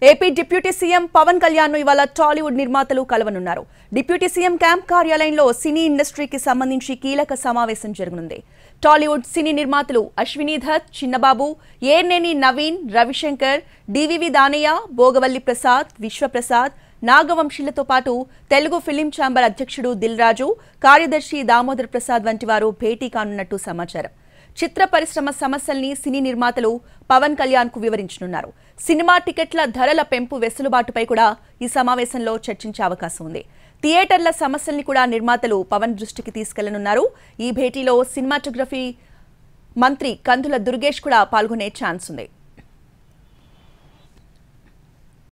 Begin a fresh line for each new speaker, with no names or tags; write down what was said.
AP deputy CM Pawan Kalyan ను ఇవాళ టాలీవుడ్ నిర్మాతలు కలవనున్నారు. డిప్యూటీ సీఎం క్యాంప్ కార్యాలయంలో సినీ ఇండస్ట్రీకి సంబంధించి కీలక సమావేశం జరగనుంది. టాలీవుడ్ సినీ నిర్మాతలు అశ్విని దత్, చిన్నబాబు, ఏర్నేని నవీన్, రవిశంకర్, డివివి దానయ్య, భోగవల్లి ప్రసాద్, విశ్వప్రసాద్, నాగవంశీలతో పాటు తెలుగు ఫిలిం ఛాంబర్ అధ్యక్షుడు దిల్ రాజు, కార్యదర్శి దామోదర్ ప్రసాద్ వంటి వారు భేటీ కానున్నట్టు సమాచారం. చిత్ర పరిశ్రమ సమస్యల్ని సినీ నిర్మాతలు పవన్ కళ్యాణ్ కు వివరించనున్నారు. సినిమా టికెట్ల ధరల పెంపు వెసులుబాటుపై కూడా ఈ సమావేశంలో చర్చించే అవకాశం ఉంది. థియేటర్ల సమస్యల్ని కూడా నిర్మాతలు పవన్ దృష్టికి తీసుకెళ్లనున్నారు. ఈ భేటీలో సినిమాటోగ్రఫీ మంత్రి కందుల దుర్గేష్ కూడా పాల్గొనే ఛాన్స్ ఉంది.